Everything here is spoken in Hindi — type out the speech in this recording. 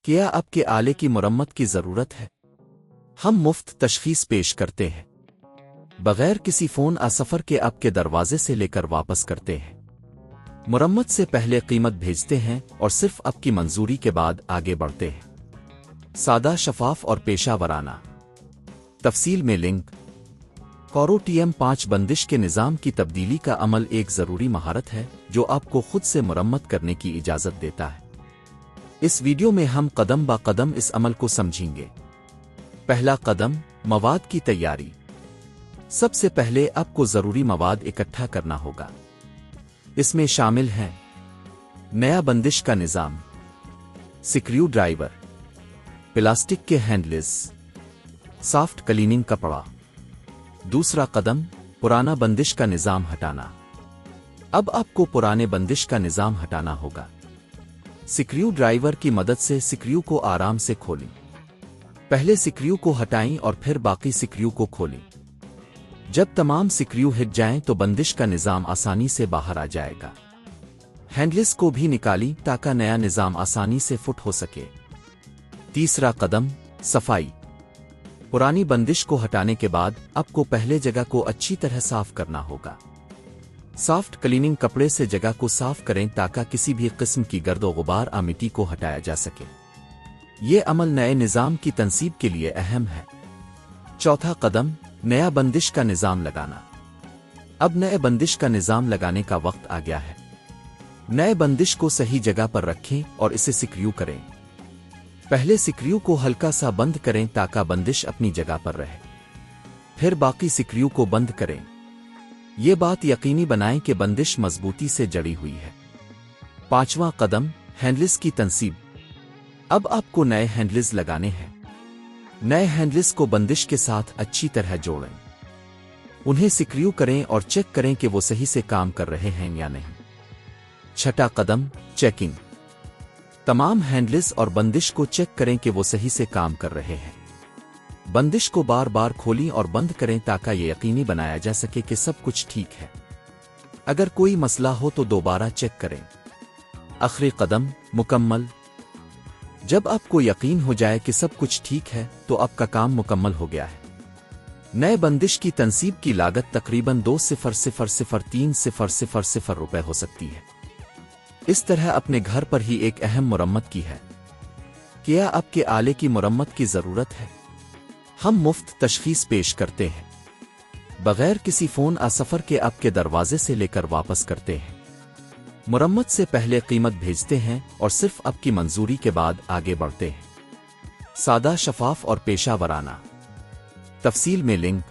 क्या आपके आले की मरम्मत की ज़रूरत है? हम मुफ्त तशख़ीस पेश करते हैं, बगैर किसी फ़ोन सफ़र के आपके दरवाजे से लेकर वापस करते हैं। मरम्मत से पहले कीमत भेजते हैं और सिर्फ आपकी मंजूरी के बाद आगे बढ़ते हैं। सादा, शफाफ और पेशा वराना। तफसील में लिंक। कॉरो TM5 बंदिश के निज़ाम की तब्दीली का अमल एक ज़रूरी महारत है जो आपको खुद से मरम्मत करने की इजाज़त देता है। इस वीडियो में हम कदम ब कदम इस अमल को समझेंगे। पहला कदम, मवाद की तैयारी। सबसे पहले आपको ज़रूरी मवाद इकट्ठा करना होगा। इसमें शामिल हैं नया बंदिश का निज़ाम, स्क्रू ड्राइवर, प्लास्टिक के हैंडल्स, सॉफ्ट क्लीनिंग कपड़ा। दूसरा कदम, पुराना बंदिश का निज़ाम हटाना। अब आपको पुराने बंदिश का निज़ाम हटाना होगा। स्क्रू ड्राइवर की मदद से स्क्रू को आराम से खोलें। पहले स्क्रू को हटाएं और फिर बाकी स्क्रू को खोलें। जब तमाम स्क्रू हिट जाएं तो बंदिश का निज़ाम आसानी से बाहर आ जाएगा। हैंडल्स को भी निकालें ताकि नया निज़ाम आसानी से फिट हो सके। तीसरा कदम, सफाई। पुरानी बंदिश को हटाने के बाद आपको पहले जगह को अच्छी तरह साफ करना होगा। सॉफ्ट क्लीनिंग कपड़े से जगह को साफ करें ताकि किसी भी किस्म की गर्द गुबार मिट्टी को हटाया जा सके। ये अमल नए निज़ाम की तनसीब के लिए अहम है। चौथा कदम, नया बंदिश का निज़ाम लगाना। अब नए बंदिश का निज़ाम लगाने का वक्त आ गया है। नए बंदिश को सही जगह पर रखें और इसे स्क्रू करें। पहले स्क्रू को हल्का सा बंद करें ताकि बंदिश अपनी जगह पर रहे। फिर बाकी स्क्रू को बंद करें। ये बात यकीनी बनाएं कि बंदिश मजबूती से जड़ी हुई है। पांचवां कदम, हैंडल्स की तनसीब। अब आपको नए हैंडल्स लगाने हैं। नए हैंडल्स को बंदिश के साथ अच्छी तरह जोड़ें। उन्हें स्क्रू करें और चेक करें कि वो सही से काम कर रहे हैं या नहीं। छठा कदम, चेकिंग। तमाम हैंडल्स और बंदिश को चेक करें कि वो सही से काम कर रहे हैं। बंदिश को बार बार खोलें और बंद करें ताकि ये यकीनी बनाया जा सके कि सब कुछ ठीक है। अगर कोई मसला हो तो दोबारा चेक करें। आखिरी कदम, मुकम्मल। जब आपको यकीन हो जाए कि सब कुछ ठीक है तो आपका काम मुकम्मल हो गया है। नए बंदिश की तनसीब की लागत तकरीबन 2,000,3,000 रुपए हो सकती है। इस तरह अपने घर पर ही एक अहम मुरम्मत की है। क्या आपके आले की मुरम्मत की ज़रूरत है? हम मुफ्त तशख़ीस पेश करते हैं, बगैर किसी फ़ोन सफ़र के आपके दरवाजे से लेकर वापस करते हैं। मुरम्मत से पहले कीमत भेजते हैं और सिर्फ आपकी मंजूरी के बाद आगे बढ़ते हैं। सादा, शफाफ और पेशा वराना। तफसील में लिंक।